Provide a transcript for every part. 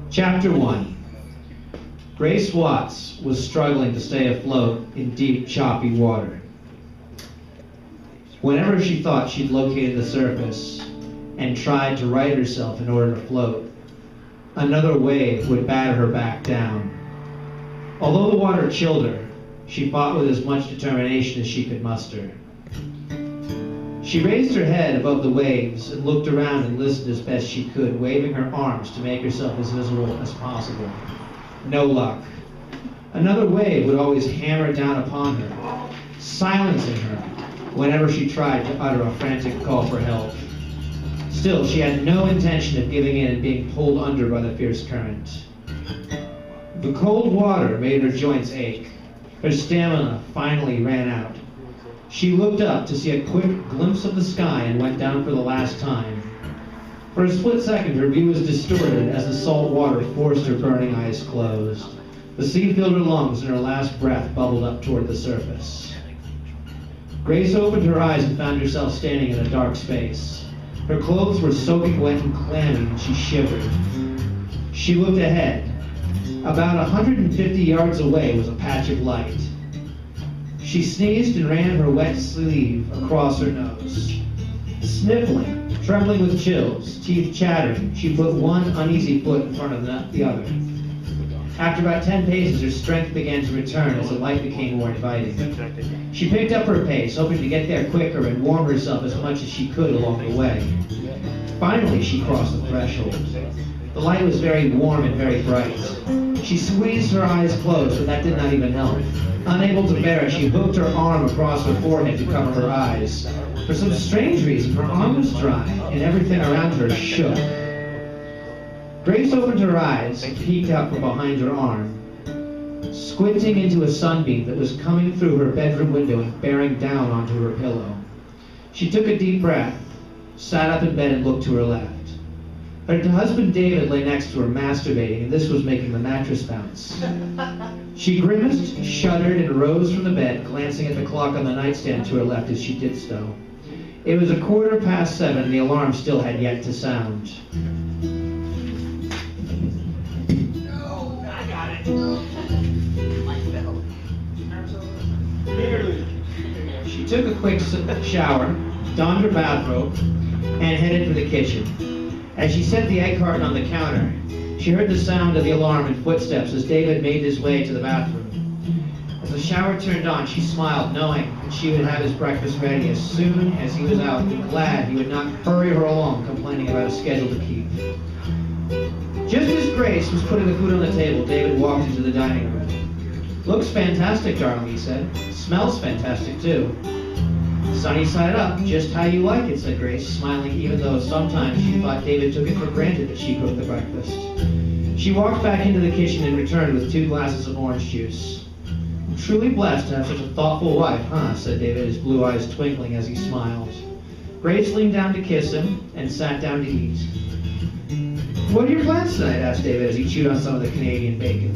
Chapter 1. Grace Watts was struggling to stay afloat in deep, choppy water. Whenever she thought she'd located the surface and tried to right herself in order to float, another wave would batter her back down. Although the water chilled her, she fought with as much determination as she could muster. She raised her head above the waves and looked around and listened as best she could, waving her arms to make herself as visible as possible. No luck. Another wave would always hammer down upon her, silencing her whenever she tried to utter a frantic call for help. Still, she had no intention of giving in and being pulled under by the fierce current. The cold water made her joints ache. Her stamina finally ran out. She looked up to see a quick glimpse of the sky and went down for the last time. For a split second, her view was distorted as the salt water forced her burning eyes closed. The sea filled her lungs and her last breath bubbled up toward the surface. Grace opened her eyes and found herself standing in a dark space. Her clothes were soaking wet and clammy, and she shivered. She looked ahead. About 150 yards away was a patch of light. She sneezed and ran her wet sleeve across her nose. Sniffling, trembling with chills, teeth chattering, she put one uneasy foot in front of the other. After about 10 paces, her strength began to return as the light became more inviting. She picked up her pace, hoping to get there quicker and warm herself as much as she could along the way. Finally, she crossed the threshold. The light was very warm and very bright. She squeezed her eyes closed, but that did not even help. Unable to bear it, she hooked her arm across her forehead to cover her eyes. For some strange reason, her arm was dry, and everything around her shook. Grace opened her eyes and peeked out from behind her arm, squinting into a sunbeam that was coming through her bedroom window and bearing down onto her pillow. She took a deep breath, sat up in bed, and looked to her left. Her husband David lay next to her masturbating, and this was making the mattress bounce. She grimaced, shuddered, and rose from the bed, glancing at the clock on the nightstand to her left as she did so. It was 7:15, and the alarm still had yet to sound. I got it. She took a quick shower, donned her bathrobe, and headed for the kitchen. As she set the egg carton on the counter, she heard the sound of the alarm and footsteps as David made his way to the bathroom. As the shower turned on, she smiled, knowing that she would have his breakfast ready as soon as he was out, and glad he would not hurry her along, complaining about a schedule to keep. Just as Grace was putting the food on the table, David walked into the dining room. "Looks fantastic, darling," he said. "Smells fantastic, too." "Sunny side up, just how you like it," said Grace, smiling even though sometimes she thought David took it for granted that she cooked the breakfast. She walked back into the kitchen and returned with 2 glasses of orange juice. "I'm truly blessed to have such a thoughtful wife, huh?" said David, his blue eyes twinkling as he smiled. Grace leaned down to kiss him and sat down to eat. "What are your plans tonight?" asked David as he chewed on some of the Canadian bacon.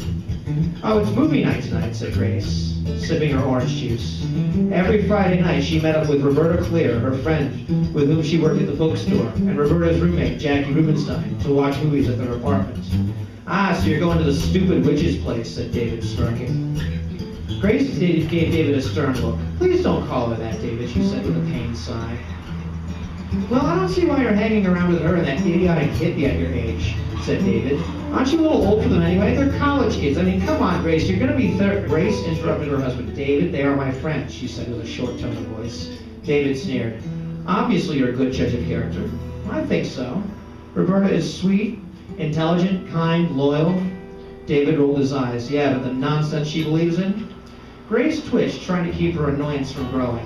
"Oh, it's movie night tonight," said Grace, sipping her orange juice. Every Friday night she met up with Roberta Clear, her friend with whom she worked at the bookstore, and Roberta's roommate, Jackie Rubenstein, to watch movies at their apartment. "Ah, so you're going to the stupid witch's place," said David, smirking. Grace gave David a stern look. "Please don't call her that, David," she said with a pained sigh. "Well, I don't see why you're hanging around with her and that idiotic hippie at your age," said David. "Aren't you a little old for them anyway? They're college kids. I mean, come on, Grace, you're going to be Grace interrupted her husband. "David, they are my friends," she said with a short tone of voice. David sneered. "Obviously you're a good judge of character." "I think so. Roberta is sweet, intelligent, kind, loyal." David rolled his eyes. "Yeah, but the nonsense she believes in?" Grace twitched, trying to keep her annoyance from growing.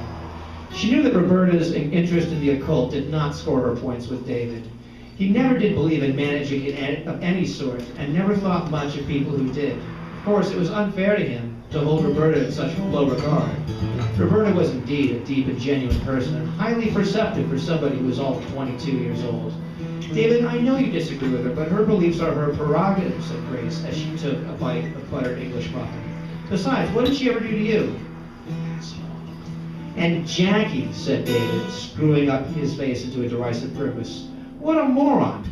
She knew that Roberta's interest in the occult did not score her points with David. He never did believe in magic of any sort, and never thought much of people who did. Of course, it was unfair to him to hold Roberta in such low regard. Roberta was indeed a deep and genuine person, and highly perceptive for somebody who was all 22 years old. "David, I know you disagree with her, but her beliefs are her prerogative," said Grace as she took a bite of buttered English muffin. "Besides, what did she ever do to you?" "And Jackie," said David, screwing up his face into a derisive grimace. "What a moron!"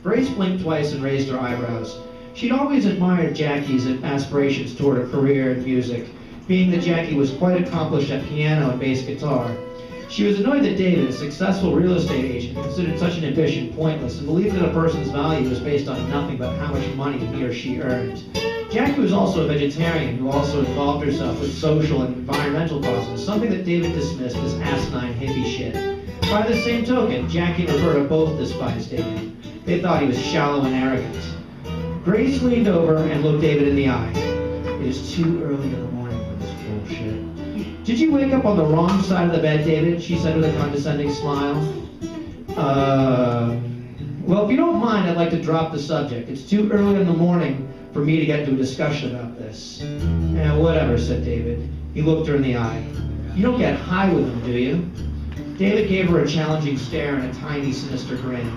Grace blinked twice and raised her eyebrows. She'd always admired Jackie's aspirations toward a career in music, being that Jackie was quite accomplished at piano and bass guitar. She was annoyed that David, a successful real estate agent, considered such an ambition pointless and believed that a person's value was based on nothing but how much money he or she earned. Jackie was also a vegetarian who also involved herself with social and environmental causes, something that David dismissed as asinine hippie shit. By the same token, Jackie and Roberta both despised David. They thought he was shallow and arrogant. Grace leaned over and looked David in the eye. It is too early in the morning for this bullshit. Did you wake up on the wrong side of the bed, David? She said with a condescending smile. Well, if you don't mind, I'd like to drop the subject. It's too early in the morning for me to get into a discussion about this. Whatever, said David. He looked her in the eye. You don't get high with him, do you? David gave her a challenging stare and a tiny, sinister grin.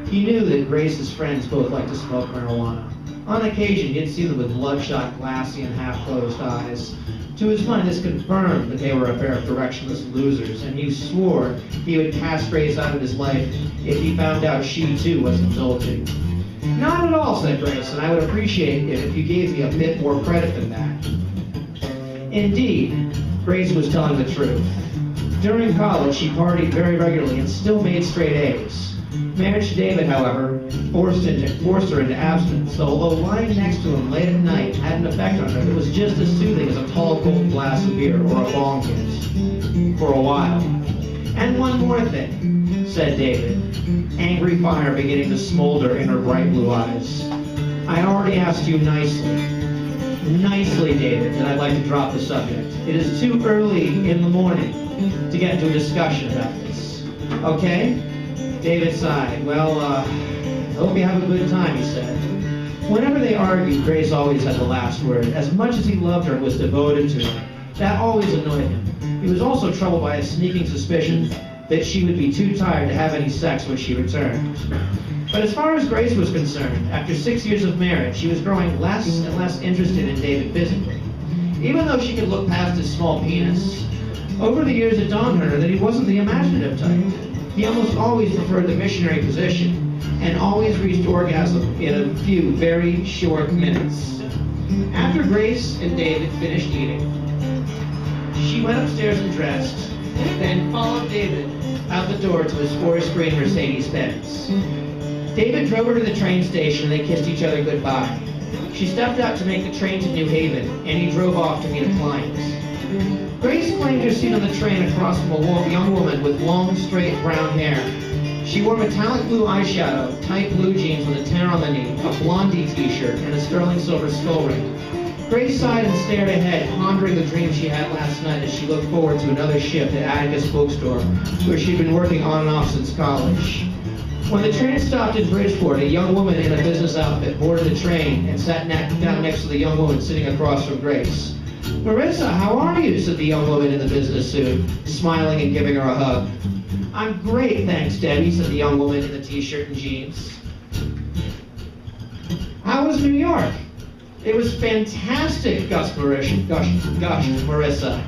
He knew that Grace's friends both liked to smoke marijuana. On occasion, he'd seen them with bloodshot, glassy, and half-closed eyes. To his mind, this confirmed that they were a pair of directionless losers, and he swore he would cast Grace out of his life if he found out she, too, was indulging. Not at all, said Grace, and I would appreciate it if you gave me a bit more credit than that. Indeed, Grace was telling the truth. During college, she partied very regularly and still made straight A's. Marriage to David, however, forced her into abstinence, so although lying next to him late at night had an effect on her that was just as soothing as a tall, cold glass of beer or a bong hit. For a while. And one more thing, said David, angry fire beginning to smolder in her bright blue eyes. I already asked you nicely, David, that I'd like to drop the subject. It is too early in the morning to get into a discussion about this. Okay? David sighed. Well, I hope you have a good time, he said. Whenever they argued, Grace always had the last word. As much as he loved her and was devoted to her, that always annoyed him. He was also troubled by a sneaking suspicion that she would be too tired to have any sex when she returned. But as far as Grace was concerned, after 6 years of marriage, she was growing less and less interested in David physically. Even though she could look past his small penis, over the years it dawned on her that he wasn't the imaginative type. He almost always preferred the missionary position, and always reached orgasm in a few very short minutes. After Grace and David finished eating, she went upstairs and dressed, then followed David out the door to his four-screen Mercedes-Benz. David drove her to the train station, and they kissed each other goodbye. She stepped out to make the train to New Haven, and he drove off to meet a client. Grace claimed her seat on the train across from a young woman with long, straight brown hair. She wore metallic blue eyeshadow, tight blue jeans with a tear on the knee, a Blondie t-shirt, and a sterling silver skull ring. Grace sighed and stared ahead, pondering the dream she had last night as she looked forward to another shift at Atticus Bookstore, where she'd been working on and off since college. When the train stopped in Bridgeport, a young woman in a business outfit boarded the train and sat down next to the young woman sitting across from Grace. Marissa, how are you? Said the young woman in the business suit, smiling and giving her a hug. I'm great, thanks, Debbie, said the young woman in the t-shirt and jeans. How was New York? It was fantastic, gushed Marissa.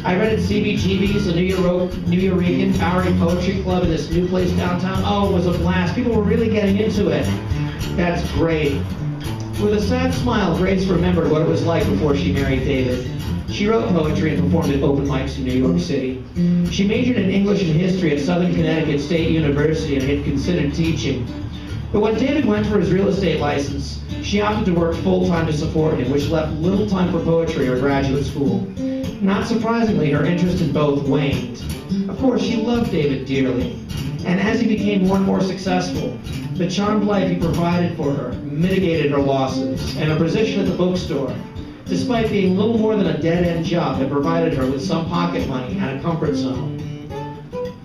I read at CBGB's, the New Eurekan Bowery Poetry Club in this new place downtown. Oh, it was a blast. People were really getting into it. That's great. With a sad smile, Grace remembered what it was like before she married David. She wrote poetry and performed at open mics in New York City. She majored in English and history at Southern Connecticut State University and had considered teaching. But when David went for his real estate license, she opted to work full-time to support him, which left little time for poetry or graduate school. Not surprisingly, her interest in both waned. Of course, she loved David dearly, and as he became more and more successful, the charmed life he provided for her mitigated her losses, and a position at the bookstore, despite being little more than a dead-end job, had provided her with some pocket money and a comfort zone.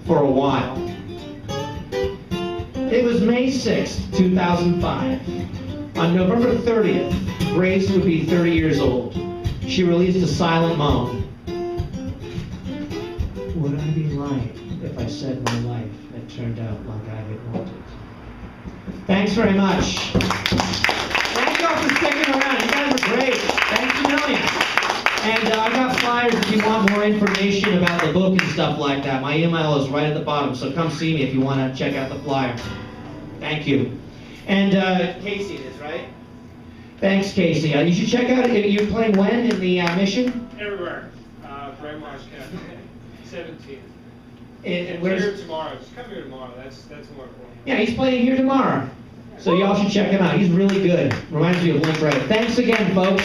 For a while. It was May 6, 2005. On November 30th, Grace would be 30 years old. She released a silent moan. Would I be lying if I said my life had turned out like I had wanted? Thanks very much. Thank you all for sticking around. You guys are great. Thanks a million. And I got flyers if you want more information about the book and stuff like that. My email is right at the bottom, so come see me if you want to check out the flyer. Thank you. And Casey is, right? Thanks, Casey. You should check out, you're playing when in the mission? Everywhere. Grandma's Cafe. 17th. And where's here tomorrow? Just come here tomorrow. That's more important. Yeah, he's playing here tomorrow. So y'all should check him out. He's really good. Reminds me of Link Wright. Thanks again, folks.